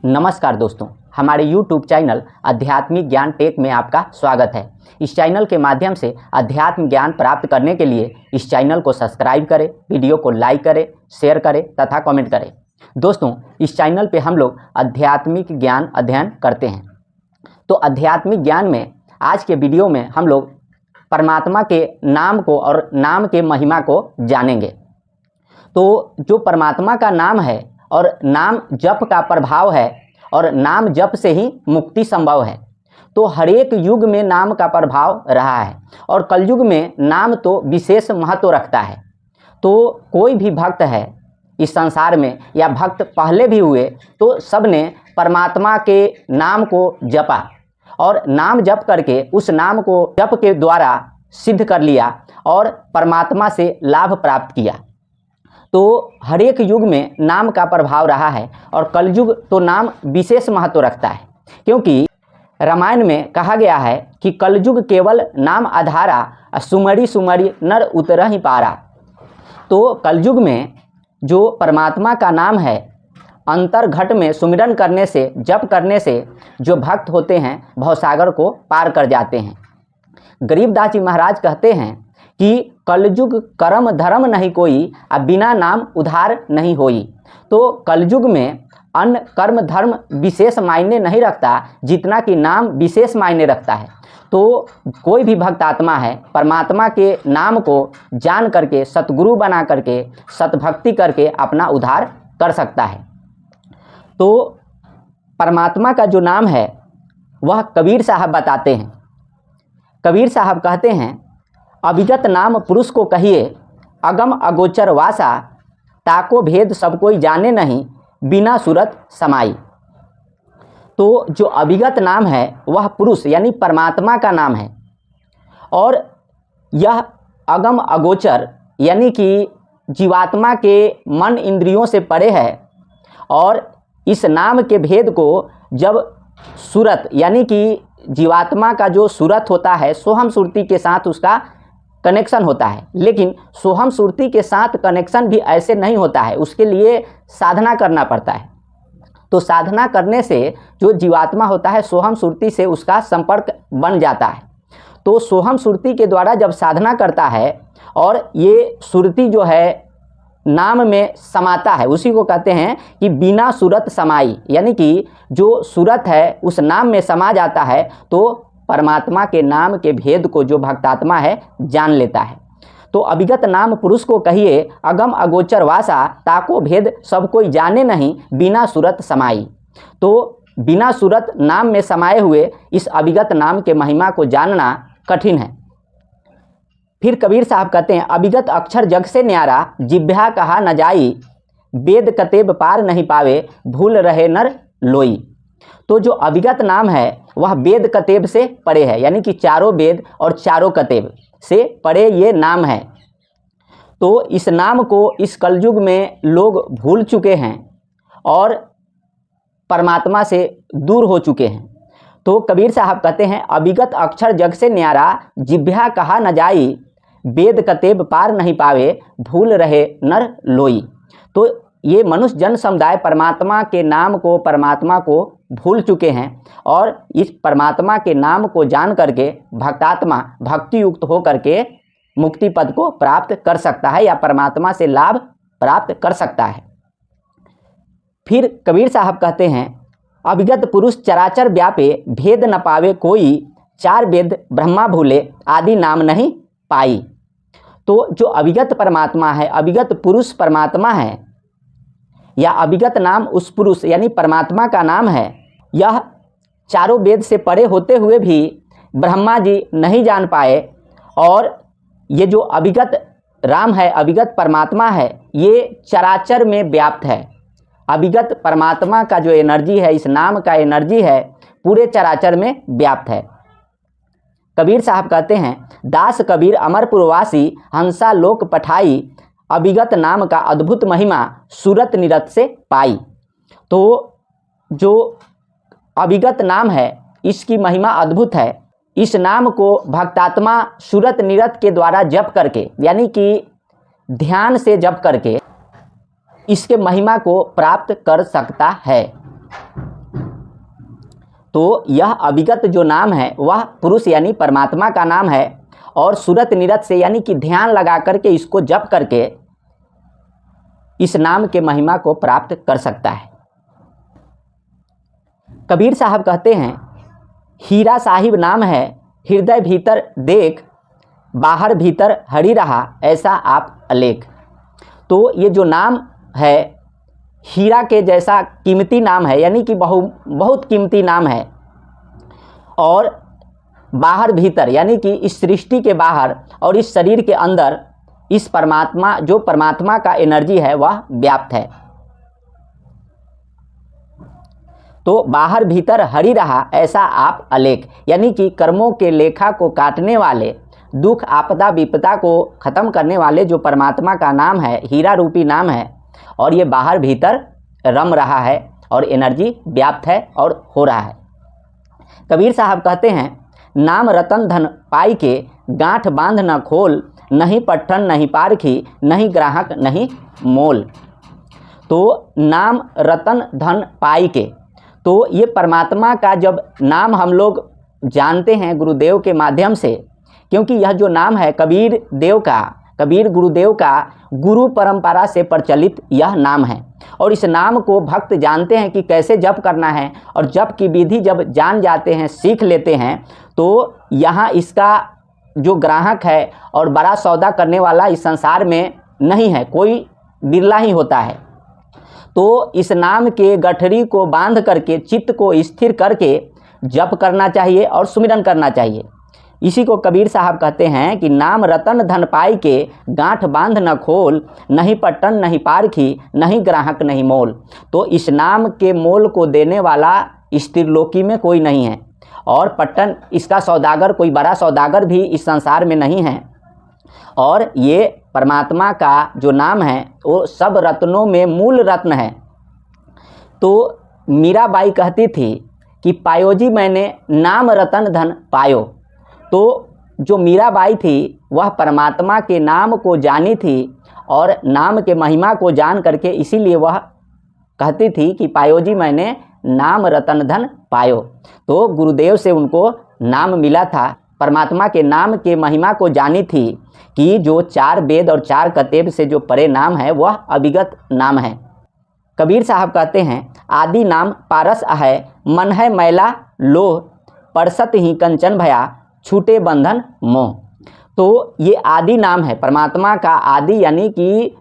नमस्कार दोस्तों, हमारे YouTube चैनल आध्यात्मिक ज्ञान टेक में आपका स्वागत है। इस चैनल के माध्यम से अध्यात्म ज्ञान प्राप्त करने के लिए इस चैनल को सब्सक्राइब करें, वीडियो को लाइक करें, शेयर करें तथा कमेंट करें। दोस्तों, इस चैनल पे हम लोग आध्यात्मिक ज्ञान अध्ययन करते हैं। तो आध्यात्मिक ज्ञान में आज के वीडियो में हम लोग परमात्मा के नाम को और नाम के महिमा को जानेंगे। तो जो परमात्मा का नाम है और नाम जप का प्रभाव है और नाम जप से ही मुक्ति संभव है। तो हर एक युग में नाम का प्रभाव रहा है और कलयुग में नाम तो विशेष महत्व रखता है। तो कोई भी भक्त है इस संसार में या भक्त पहले भी हुए तो सब ने परमात्मा के नाम को जपा और नाम जप करके उस नाम को जप के द्वारा सिद्ध कर लिया और परमात्मा से लाभ प्राप्त किया। तो हर एक युग में नाम का प्रभाव रहा है और कलयुग तो नाम विशेष महत्व रखता है, क्योंकि रामायण में कहा गया है कि कलयुग केवल नाम आधारा, सुमरी सुमरी नर उतर ही पारा। तो कलयुग में जो परमात्मा का नाम है, अंतर्घट में सुमिरन करने से, जप करने से जो भक्त होते हैं भवसागर को पार कर जाते हैं। गरीबदास जी महाराज कहते हैं कि कलयुग कर्म धर्म नहीं कोई, अब बिना नाम उधार नहीं होई। तो कलयुग में अन्य कर्म धर्म विशेष मायने नहीं रखता जितना कि नाम विशेष मायने रखता है। तो कोई भी भक्त आत्मा है परमात्मा के नाम को जान करके, सतगुरु बना करके, सतभक्ति करके अपना उद्धार कर सकता है। तो परमात्मा का जो नाम है वह कबीर साहब बताते हैं। कबीर साहब कहते हैं, अभिगत नाम पुरुष को कहिए, अगम अगोचर वासा, ताको भेद सब कोई जाने नहीं, बिना सूरत समाई। तो जो अभिगत नाम है वह पुरुष यानी परमात्मा का नाम है और यह अगम अगोचर यानी कि जीवात्मा के मन इंद्रियों से परे है। और इस नाम के भेद को जब सूरत यानी कि जीवात्मा का जो सूरत होता है, सोहम सुरती के साथ उसका कनेक्शन होता है, लेकिन सोहम सुरती के साथ कनेक्शन भी ऐसे नहीं होता है, उसके लिए साधना करना पड़ता है। तो साधना करने से जो जीवात्मा होता है सोहम सुरती से उसका संपर्क बन जाता है। तो सोहम सुरती के द्वारा जब साधना करता है और ये सुरती जो है नाम में समाता है, उसी को कहते हैं कि बिना सूरत समाई, यानी कि जो सूरत है उस नाम में समा जाता है तो परमात्मा के नाम के भेद को जो भक्तात्मा है जान लेता है। तो अभिगत नाम पुरुष को कहिए, अगम अगोचर वासा, ताको भेद सब कोई जाने नहीं, बिना सूरत समाई। तो बिना सूरत नाम में समाये हुए इस अभिगत नाम के महिमा को जानना कठिन है। फिर कबीर साहब कहते हैं, अभिगत अक्षर जग से न्यारा, जिह्वा कहा न जाई, वेद कतेब पार नहीं पावे, भूल रहे नर लोई। तो जो अभिगत नाम है वह वेद कतेब से परे है, यानी कि चारों वेद और चारों कतेब से परे ये नाम है। तो इस नाम को इस कलयुग में लोग भूल चुके हैं और परमात्मा से दूर हो चुके हैं। तो कबीर साहब कहते हैं, अभिगत अक्षर जग से न्यारा, जिह्वा कहा न जाई, वेद कतेब पार नहीं पावे, भूल रहे नर लोई। तो ये मनुष्य जन समुदाय परमात्मा के नाम को, परमात्मा को भूल चुके हैं और इस परमात्मा के नाम को जान करके भक्तात्मा भक्ति युक्त हो करके मुक्ति पद को प्राप्त कर सकता है या परमात्मा से लाभ प्राप्त कर सकता है। फिर कबीर साहब कहते हैं, अभिगत पुरुष चराचर व्यापे, भेद न पावे कोई, चार वेद ब्रह्मा भूले, आदि नाम नहीं पाई। तो जो अभिगत परमात्मा है, अभिगत पुरुष परमात्मा है या अभिगत नाम उस पुरुष यानी परमात्मा का नाम है, यह चारों वेद से परे होते हुए भी ब्रह्मा जी नहीं जान पाए। और ये जो अभिगत राम है, अभिगत परमात्मा है, ये चराचर में व्याप्त है। अभिगत परमात्मा का जो एनर्जी है, इस नाम का एनर्जी है, पूरे चराचर में व्याप्त है। कबीर साहब कहते हैं, दास कबीर अमरपुरवासी, हंसा लोक पठाई, अभिगत नाम का अद्भुत महिमा, सूरत निरत से पाई। तो जो अभिगत नाम है इसकी महिमा अद्भुत है। इस नाम को भक्तात्मा सूरत निरत के द्वारा जप करके यानी कि ध्यान से जप करके इसके महिमा को प्राप्त कर सकता है। तो यह अविगत जो नाम है वह पुरुष यानी परमात्मा का नाम है और सूरत निरत से यानी कि ध्यान लगा करके इसको जप करके इस नाम के महिमा को प्राप्त कर सकता है। कबीर साहब कहते हैं, हीरा साहिब नाम है, हृदय भीतर देख, बाहर भीतर हरि रहा, ऐसा आप अलेख। तो ये जो नाम है हीरा के जैसा कीमती नाम है, यानी कि बहुत कीमती नाम है, और बाहर भीतर यानी कि इस सृष्टि के बाहर और इस शरीर के अंदर इस परमात्मा जो परमात्मा का एनर्जी है वह व्याप्त है। तो बाहर भीतर हरि रहा, ऐसा आप अलेख, यानी कि कर्मों के लेखा को काटने वाले, दुख आपदा विपदा को ख़त्म करने वाले जो परमात्मा का नाम है, हीरा रूपी नाम है, और ये बाहर भीतर रम रहा है और एनर्जी व्याप्त है और हो रहा है। कबीर साहब कहते हैं, नाम रतन धन पाई के, गांठ बांध न खोल, नहीं पट्टन नहीं पारखी, नहीं ग्राहक नहीं मोल। तो नाम रतन धन पाई के, तो ये परमात्मा का जब नाम हम लोग जानते हैं गुरुदेव के माध्यम से, क्योंकि यह जो नाम है कबीर गुरुदेव का गुरु परंपरा से प्रचलित यह नाम है, और इस नाम को भक्त जानते हैं कि कैसे जप करना है, और जप की विधि जब जान जाते हैं, सीख लेते हैं, तो यहाँ इसका जो ग्राहक है और बड़ा सौदा करने वाला इस संसार में नहीं है, कोई बिरला ही होता है। तो इस नाम के गठरी को बांध करके चित्त को स्थिर करके जप करना चाहिए और सुमिरन करना चाहिए। इसी को कबीर साहब कहते हैं कि नाम रतन धन पाई के, गांठ बांध न खोल, नहीं पट्टन नहीं पारखी, नहीं ग्राहक नहीं मोल। तो इस नाम के मोल को देने वाला इस त्रिलोकी में कोई नहीं है, और पट्टन इसका सौदागर, कोई बड़ा सौदागर भी इस संसार में नहीं है। और ये परमात्मा का जो नाम है वो सब रत्नों में मूल रत्न है। तो मीराबाई कहती थी कि पायो जी मैंने नाम रतन धन पायो। तो जो मीराबाई थी वह परमात्मा के नाम को जानी थी और नाम के महिमा को जान करके इसीलिए वह कहती थी कि पायो जी मैंने नाम रतन धन पायो। तो गुरुदेव से उनको नाम मिला था, परमात्मा के नाम के महिमा को जानी थी कि जो 4 वेद और 4 कतेब से जो परे नाम है वह अविगत नाम है। कबीर साहब कहते हैं, आदि नाम पारस है, मन है मैला लोह, परसत ही कंचन भया, छूटे बंधन मोह। तो ये आदि नाम है परमात्मा का, आदि यानी कि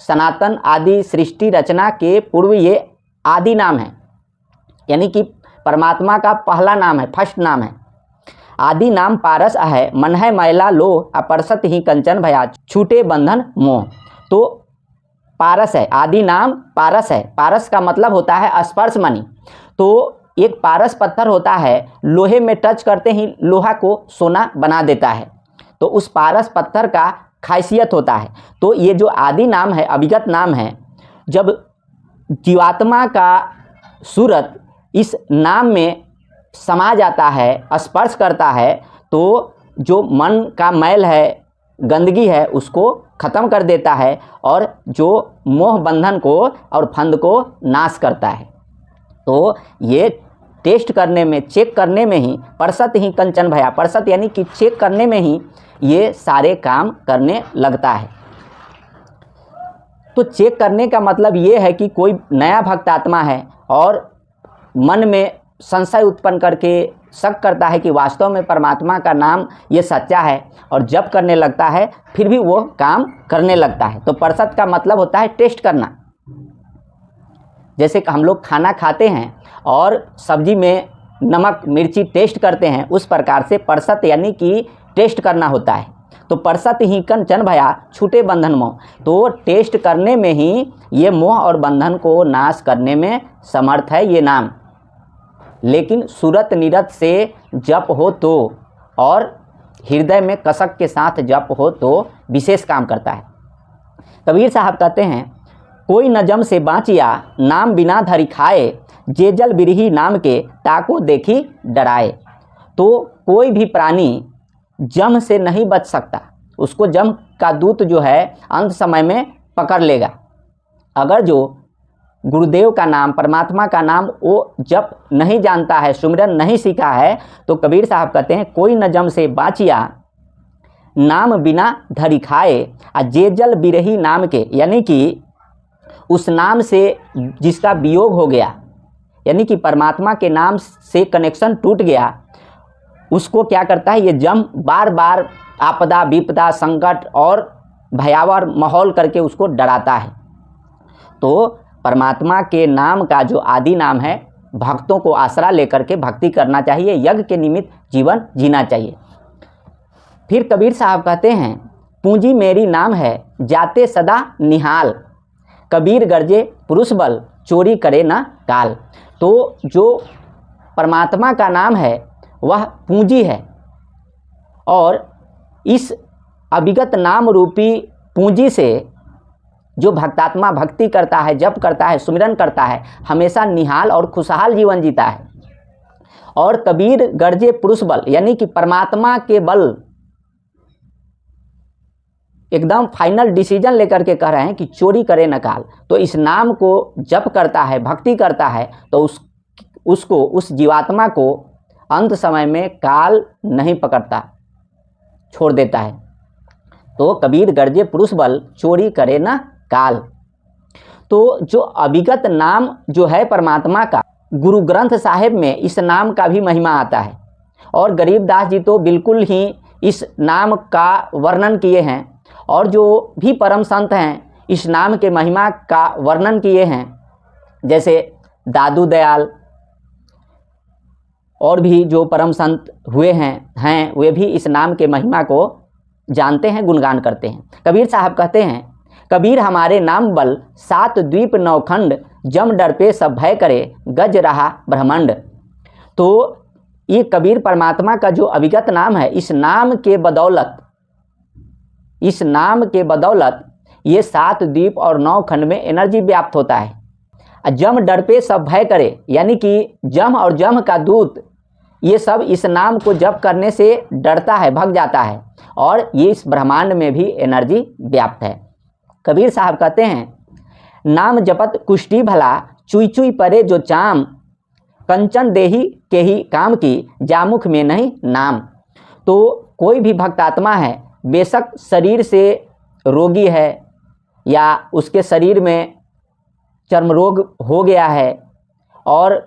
सनातन आदि सृष्टि रचना के पूर्व ये आदि नाम है, यानी कि परमात्मा का पहला नाम है, फर्स्ट नाम है। आदि नाम पारस है, मन है मैला लोह, अपरसत ही कंचन भया, छूटे बंधन मोह। तो पारस है, आदि नाम पारस है। पारस का मतलब होता है स्पर्श मणि। तो एक पारस पत्थर होता है, लोहे में टच करते ही लोहा को सोना बना देता है, तो उस पारस पत्थर का खासियत होता है। तो ये जो आदि नाम है, अविगत नाम है, जब जीवात्मा का सूरत इस नाम में समा जाता है, स्पर्श करता है, तो जो मन का मैल है, गंदगी है, उसको ख़त्म कर देता है और जो मोह बंधन को और फंद को नाश करता है। तो ये टेस्ट करने में, चेक करने में ही, परसत ही कंचन भया, परसत यानी कि चेक करने में ही ये सारे काम करने लगता है। तो चेक करने का मतलब ये है कि कोई नया भक्तात्मा है और मन में संशय उत्पन्न करके शक करता है कि वास्तव में परमात्मा का नाम ये सच्चा है, और जप करने लगता है, फिर भी वो काम करने लगता है। तो परसत का मतलब होता है टेस्ट करना। जैसे हम लोग खाना खाते हैं और सब्जी में नमक मिर्ची टेस्ट करते हैं, उस प्रकार से परसत यानी कि टेस्ट करना होता है। तो परसत ही कंचन भया, छूटे बंधन मोह। तो टेस्ट करने में ही ये मोह और बंधन को नाश करने में समर्थ है ये नाम। लेकिन सूरत निरत से जप हो तो, और हृदय में कसक के साथ जप हो तो विशेष काम करता है। कबीर साहब कहते हैं, कोई न जम से बाँचिया, नाम बिना धरी खाए, जे जल बिरही नाम के, ताको देखी डराए। तो कोई भी प्राणी जम से नहीं बच सकता, उसको जम का दूत जो है अंत समय में पकड़ लेगा। अगर जो गुरुदेव का नाम, परमात्मा का नाम वो जप नहीं जानता है, सुमिरन नहीं सीखा है, तो कबीर साहब कहते हैं कोई न जम से बाचिया, नाम बिना धरी खाए, जे जल बिरही नाम के, यानी कि उस नाम से जिसका वियोग हो गया, यानी कि परमात्मा के नाम से कनेक्शन टूट गया, उसको क्या करता है, ये जम बार बार आपदा विपदा संकट और भयावह माहौल करके उसको डराता है। तो परमात्मा के नाम का जो आदि नाम है, भक्तों को आसरा लेकर के भक्ति करना चाहिए, यज्ञ के निमित्त जीवन जीना चाहिए। फिर कबीर साहब कहते हैं पूंजी मेरी नाम है, जाते सदा निहाल, कबीर गर्जे पुरुष बल, चोरी करे ना काल। तो जो परमात्मा का नाम है वह पूंजी है, और इस अविगत नाम रूपी पूंजी से जो भक्तात्मा भक्ति करता है, जप करता है, सुमिरन करता है, हमेशा निहाल और खुशहाल जीवन जीता है। और कबीर गर्जे पुरुष बल, यानी कि परमात्मा के बल, एकदम फाइनल डिसीजन लेकर के कह रहे हैं कि चोरी करे न काल। तो इस नाम को जप करता है, भक्ति करता है, तो उसको उस जीवात्मा को अंत समय में काल नहीं पकड़ता, छोड़ देता है। तो कबीर गर्जे पुरुष बल, चोरी करे न काल। तो जो अविगत नाम जो है परमात्मा का, गुरु ग्रंथ साहिब में इस नाम का भी महिमा आता है, और गरीबदास जी तो बिल्कुल ही इस नाम का वर्णन किए हैं, और जो भी परम संत हैं इस नाम के महिमा का वर्णन किए हैं, जैसे दादू दयाल और भी जो परम संत हुए हैं वे भी इस नाम के महिमा को जानते हैं, गुणगान करते हैं। कबीर साहब कहते हैं कबीर हमारे नाम बल, 7 द्वीप 9 खंड, जम डर पे सब भय करे, गज रहा ब्रह्मांड। तो ये कबीर परमात्मा का जो अविगत नाम है, इस नाम के बदौलत ये 7 द्वीप और 9 खंड में एनर्जी व्याप्त होता है। जम डर पे सब भय करे, यानी कि जम और जम का दूत ये सब इस नाम को जप करने से डरता है, भग जाता है, और ये इस ब्रह्मांड में भी एनर्जी व्याप्त है। कबीर साहब कहते हैं नाम जपत कुष्ठी भला, चुई चुई परे जो चाम, कंचन देही के ही काम की, जामुख में नहीं नाम। तो कोई भी भक्तात्मा है, बेशक शरीर से रोगी है या उसके शरीर में चर्म रोग हो गया है और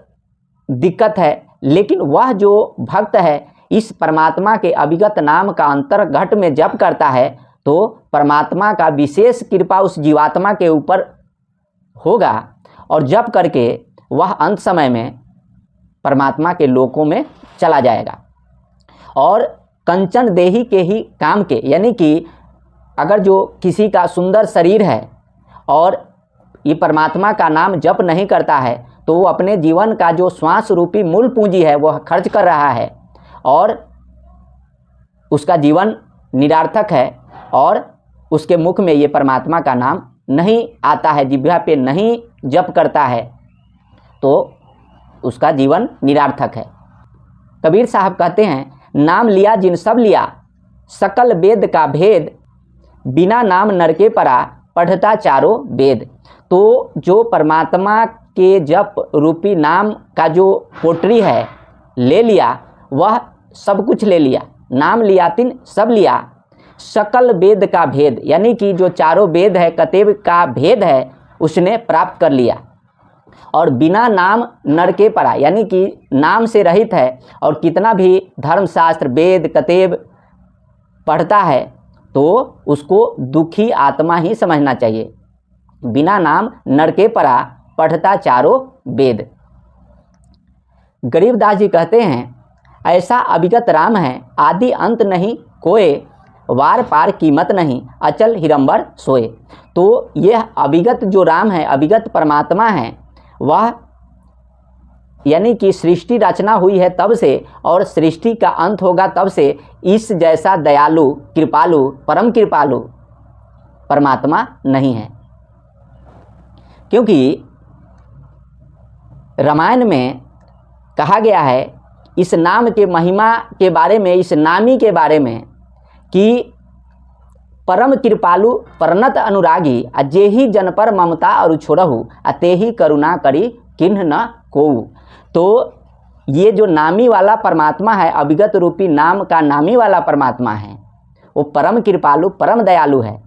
दिक्कत है, लेकिन वह जो भक्त है इस परमात्मा के अविगत नाम का अंतर्घट में जप करता है, तो परमात्मा का विशेष कृपा उस जीवात्मा के ऊपर होगा, और जप करके वह अंत समय में परमात्मा के लोकों में चला जाएगा। और कंचन देही के ही काम के, यानी कि अगर जो किसी का सुंदर शरीर है और ये परमात्मा का नाम जप नहीं करता है, तो वो अपने जीवन का जो श्वास रूपी मूल पूंजी है वह खर्च कर रहा है, और उसका जीवन निरार्थक है, और उसके मुख में ये परमात्मा का नाम नहीं आता है, जिह्वा पे नहीं जप करता है, तो उसका जीवन निरार्थक है। कबीर साहब कहते हैं नाम लिया जिन सब लिया, सकल वेद का भेद, बिना नाम नरके परा, पढ़ता चारों वेद। तो जो परमात्मा के जप रूपी नाम का जो पोटरी है ले लिया, वह सब कुछ ले लिया, नाम लिया तिन सब लिया, सकल वेद का भेद, यानी कि जो चारों वेद है, कतेब का भेद है, उसने प्राप्त कर लिया, और बिना नाम नरके परा, यानी कि नाम से रहित है, और कितना भी धर्मशास्त्र वेद कतेब पढ़ता है तो उसको दुखी आत्मा ही समझना चाहिए। बिना नाम नरके परा, पढ़ता चारों वेद। गरीबदास जी कहते हैं ऐसा अविगत राम है, आदि अंत नहीं कोय, वार पार कीमत नहीं, अचल हिरंबर सोए। तो यह अविगत जो राम है, अविगत परमात्मा है, वह यानी कि सृष्टि रचना हुई है तब से, और सृष्टि का अंत होगा तब से, इस जैसा दयालु कृपालु परम कृपालु परमात्मा नहीं है। क्योंकि रामायण में कहा गया है इस नाम के महिमा के बारे में, इस नामी के बारे में, कि परम कृपालु परनत अनुरागी जेहि जन पर ममता और छोड़हु तेहि करुणा करी किन्ह न कोऊ। तो ये जो नामी वाला परमात्मा है, अविगत रूपी नाम का नामी वाला परमात्मा है, वो परम कृपालु परम दयालु है।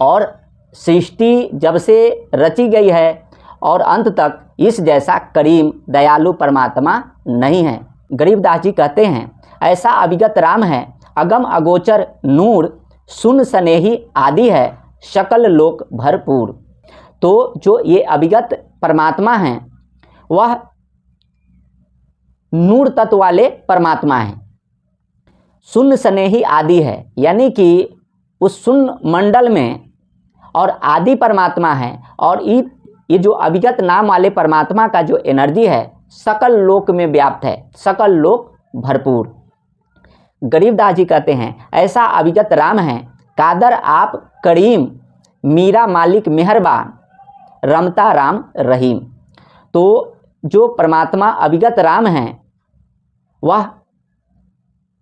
और सृष्टि जब से रची गई है और अंत तक इस जैसा करीम दयालु परमात्मा नहीं है। गरीबदास जी कहते हैं ऐसा अविगत राम है, अगम अगोचर नूर, सुन स्नेही आदि है, सकल लोक भरपूर। तो जो ये अविगत परमात्मा हैं वह नूर तत्व वाले परमात्मा हैं, शून्य स्नेही आदि है, यानी कि उस शून्य मंडल में और आदि परमात्मा है। और ये जो अविगत नाम वाले परमात्मा का जो एनर्जी है सकल लोक में व्याप्त है, सकल लोक भरपूर। गरीबदास जी कहते हैं ऐसा अविगत राम है, कादर आप करीम, मीरा मालिक मेहरबान, रमता राम रहीम। तो जो परमात्मा अविगत राम हैं वह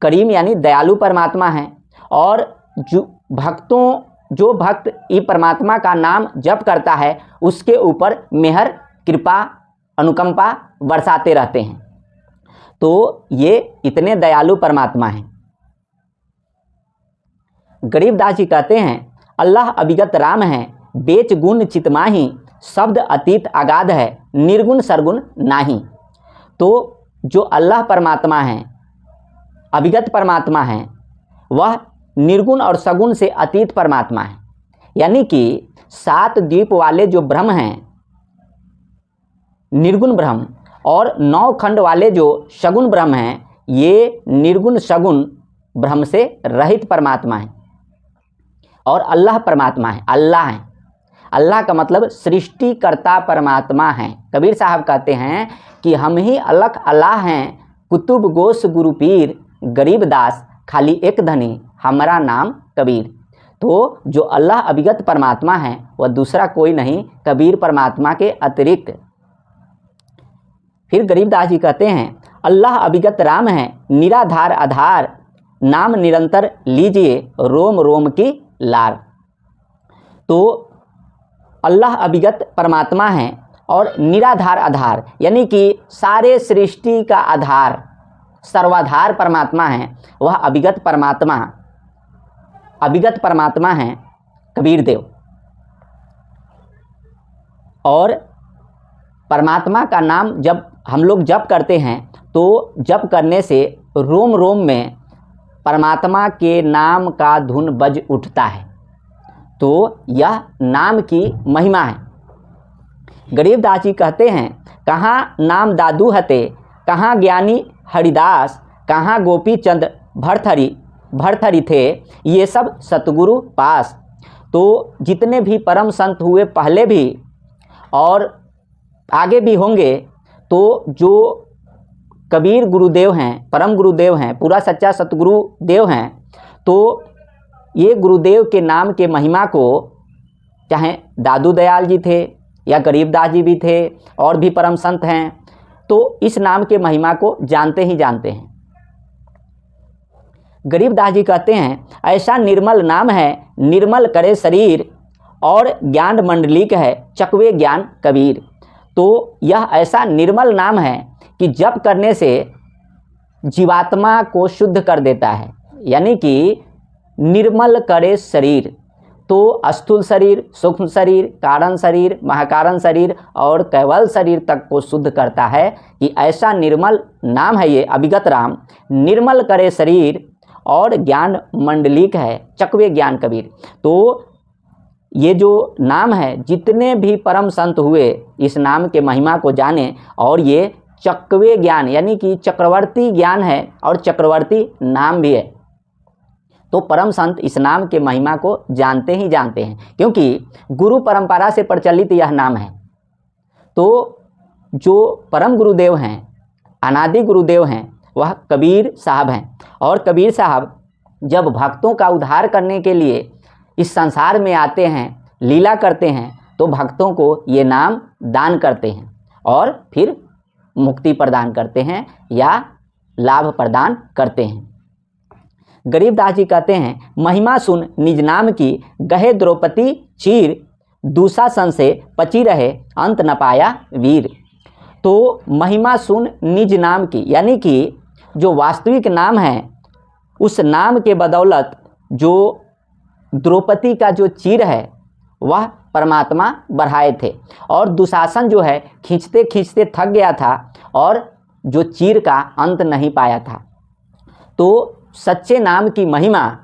करीम यानी दयालु परमात्मा है। और जो भक्त ये परमात्मा का नाम जप करता है उसके ऊपर मेहर कृपा अनुकंपा बरसाते रहते हैं। तो ये इतने दयालु परमात्मा हैं। गरीबदास जी कहते हैं अल्लाह अविगत राम है, बेच गुण चितमाही, शब्द अतीत अगाध है, निर्गुण सरगुण नाही। तो जो अल्लाह परमात्मा है, अविगत परमात्मा है, वह निर्गुण और सगुण से अतीत परमात्मा है। यानी कि 7 द्वीप वाले जो ब्रह्म हैं निर्गुण ब्रह्म, और 9 खंड वाले जो सगुण ब्रह्म हैं, ये निर्गुण सगुण ब्रह्म से रहित परमात्मा है। और अल्लाह परमात्मा है, अल्लाह है। अल्लाह का मतलब सृष्टिकर्ता परमात्मा है। कबीर साहब कहते हैं कि हम ही अलख अल्लाह हैं, कुतुब गोस गुरु पीर, गरीबदास खाली एक धनी, हमारा नाम कबीर। तो जो अल्लाह अविगत परमात्मा है वह दूसरा कोई नहीं कबीर परमात्मा के अतिरिक्त। फिर गरीबदास जी कहते हैं अल्लाह अविगत राम है, निराधार आधार, नाम निरंतर लीजिए, रोम रोम की लार। तो अल्लाह अविगत परमात्मा है और निराधार आधार, यानी कि सारे सृष्टि का आधार सर्वाधार परमात्मा है। वह अविगत परमात्मा है कबीर देव। और परमात्मा का नाम जब हम लोग जप करते हैं तो जप करने से रोम रोम में परमात्मा के नाम का धुन बज उठता है। तो यह नाम की महिमा है। गरीबदास जी कहते हैं कहाँ नाम दादू हते, कहाँ ज्ञानी हरिदास, कहाँ गोपी चंद भरथरी थे, ये सब सतगुरु पास। तो जितने भी परम संत हुए पहले भी और आगे भी होंगे, तो जो कबीर गुरुदेव हैं, परम गुरुदेव हैं, पूरा सच्चा सतगुरु देव हैं, तो ये गुरुदेव के नाम के महिमा को, चाहे दादू दयाल जी थे या गरीबदास जी भी थे और भी परम संत हैं, तो इस नाम के महिमा को जानते ही जानते हैं। गरीबदास जी कहते हैं ऐसा निर्मल नाम है, निर्मल करे शरीर, और ज्ञान मंडलिक है, चकवे ज्ञान कबीर। तो यह ऐसा निर्मल नाम है कि जप करने से जीवात्मा को शुद्ध कर देता है, यानी कि निर्मल करे शरीर। तो स्थूल शरीर, सूक्ष्म शरीर, कारण शरीर, महाकारण शरीर और कैवल शरीर तक को शुद्ध करता है कि ऐसा निर्मल नाम है ये अविगत राम। निर्मल करे शरीर और ज्ञान मंडलिक है, चकवे ज्ञान कबीर। तो ये जो नाम है, जितने भी परम संत हुए इस नाम के महिमा को जाने, और ये चकवे ज्ञान यानी कि चक्रवर्ती ज्ञान है और चक्रवर्ती नाम भी है। तो परम संत इस नाम के महिमा को जानते ही जानते हैं, क्योंकि गुरु परंपरा से प्रचलित यह नाम है। तो जो परम गुरुदेव हैं, अनादि गुरुदेव हैं, वह कबीर साहब हैं। और कबीर साहब जब भक्तों का उद्धार करने के लिए इस संसार में आते हैं, लीला करते हैं, तो भक्तों को ये नाम दान करते हैं और फिर मुक्ति प्रदान करते हैं या लाभ प्रदान करते हैं। गरीबदास जी कहते हैं, महिमा सुन निज नाम की, गहे द्रौपदी चीर, दुशासन से पची रहे, अंत न पाया वीर। तो महिमा सुन निज नाम की, यानी कि जो वास्तविक नाम है उस नाम के बदौलत जो द्रौपदी का जो चीर है वह परमात्मा बढ़ाए थे, और दुशासन जो है खींचते खींचते थक गया था और जो चीर का अंत नहीं पाया था। तो सच्चे नाम की महिमा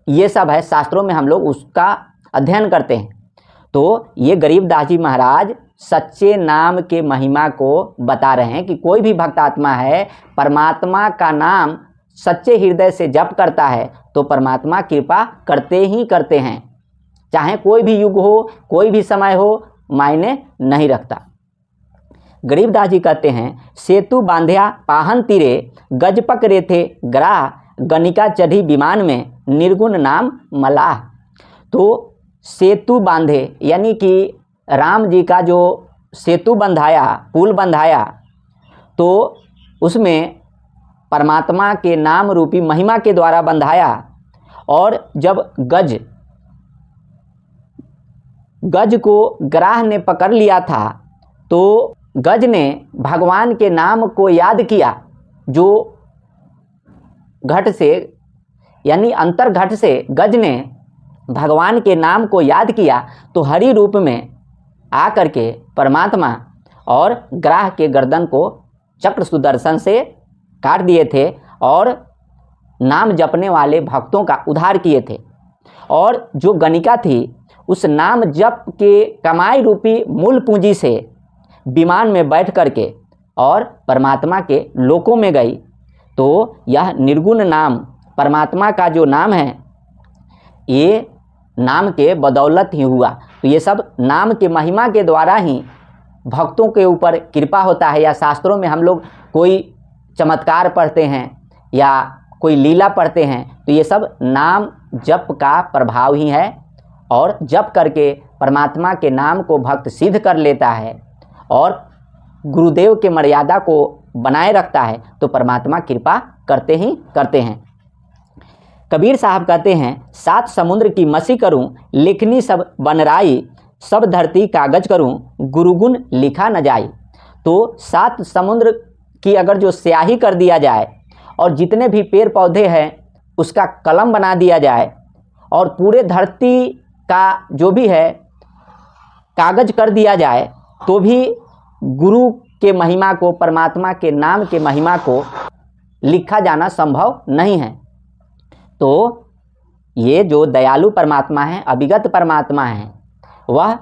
ये सब है, शास्त्रों में हम लोग उसका अध्ययन करते हैं। तो ये गरीबदास जी महाराज सच्चे नाम के महिमा को बता रहे हैं कि कोई भी भक्तात्मा है, परमात्मा का नाम सच्चे हृदय से जप करता है तो परमात्मा कृपा करते ही करते हैं, चाहे कोई भी युग हो, कोई भी समय हो, मायने नहीं रखता। गरीबदास जी कहते हैं, सेतु बांध्या पाहन तीरे, गज पकड़े थे ग्राह, गणिका चढ़ी विमान में, निर्गुण नाम मलाह। तो सेतु बांधे यानी कि राम जी का जो सेतु बंधाया, पुल बंधाया, तो उसमें परमात्मा के नाम रूपी महिमा के द्वारा बंधाया। और जब गज को ग्राह ने पकड़ लिया था तो गज ने भगवान के नाम को याद किया, जो घट से यानी अंतर घट से गज ने भगवान के नाम को याद किया तो हरि रूप में आकर के परमात्मा और ग्राह के गर्दन को चक्र सुदर्शन से काट दिए थे और नाम जपने वाले भक्तों का उद्धार किए थे। और जो गणिका थी उस नाम जप के कमाई रूपी मूल पूंजी से विमान में बैठ करके और परमात्मा के लोकों में गई। तो यह निर्गुण नाम परमात्मा का जो नाम है ये नाम के बदौलत ही हुआ। तो ये सब नाम के महिमा के द्वारा ही भक्तों के ऊपर कृपा होता है। या शास्त्रों में हम लोग कोई चमत्कार पढ़ते हैं या कोई लीला पढ़ते हैं तो ये सब नाम जप का प्रभाव ही है, और जप करके परमात्मा के नाम को भक्त सिद्ध कर लेता है और गुरुदेव के मर्यादा को बनाए रखता है तो परमात्मा कृपा करते ही करते हैं। कबीर साहब कहते हैं, सात समुद्र की मसी करूं, लिखनी सब बनराई, सब धरती कागज करूं, गुरुगुण लिखा न जाए। तो सात समुद्र की अगर जो स्याही कर दिया जाए और जितने भी पेड़ पौधे हैं उसका कलम बना दिया जाए और पूरे धरती का जो भी है कागज कर दिया जाए तो भी गुरु के महिमा को, परमात्मा के नाम के महिमा को लिखा जाना संभव नहीं है। तो ये जो दयालु परमात्मा है, अभिगत परमात्मा है, वह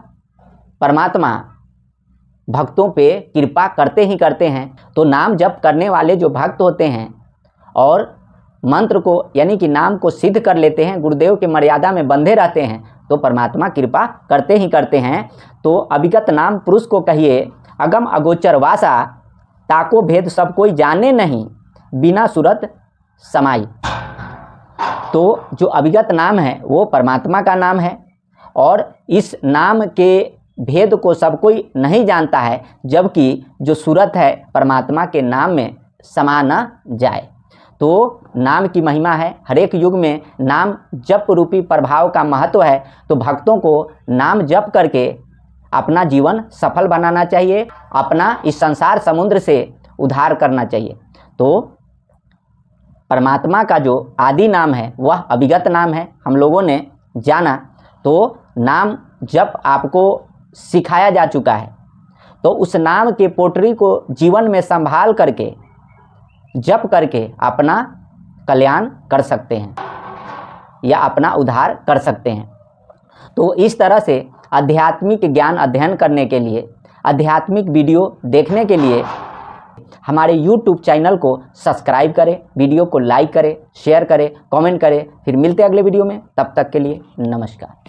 परमात्मा भक्तों पे कृपा करते ही करते हैं। तो नाम जप करने वाले जो भक्त होते हैं और मंत्र को यानी कि नाम को सिद्ध कर लेते हैं, गुरुदेव के मर्यादा में बंधे रहते हैं तो परमात्मा कृपा करते ही करते हैं। तो अभिगत नाम पुरुष को कहिए, अगम अगोचर वासा, ताको भेद सब कोई जाने नहीं, बिना सूरत समाई। तो जो अभिगत नाम है वो परमात्मा का नाम है और इस नाम के भेद को सब कोई नहीं जानता है, जबकि जो सूरत है परमात्मा के नाम में समा न जाए। तो नाम की महिमा है, हर एक युग में नाम जप रूपी प्रभाव का महत्व है। तो भक्तों को नाम जप करके अपना जीवन सफल बनाना चाहिए, अपना इस संसार समुद्र से उद्धार करना चाहिए। तो परमात्मा का जो आदि नाम है वह अभिगत नाम है, हम लोगों ने जाना। तो नाम जप आपको सिखाया जा चुका है, तो उस नाम के पोटरी को जीवन में संभाल करके जप करके अपना कल्याण कर सकते हैं या अपना उद्धार कर सकते हैं। तो इस तरह से आध्यात्मिक ज्ञान अध्ययन करने के लिए, आध्यात्मिक वीडियो देखने के लिए हमारे YouTube चैनल को सब्सक्राइब करें, वीडियो को लाइक करें, शेयर करें, कमेंट करें। फिर मिलते हैं अगले वीडियो में, तब तक के लिए नमस्कार।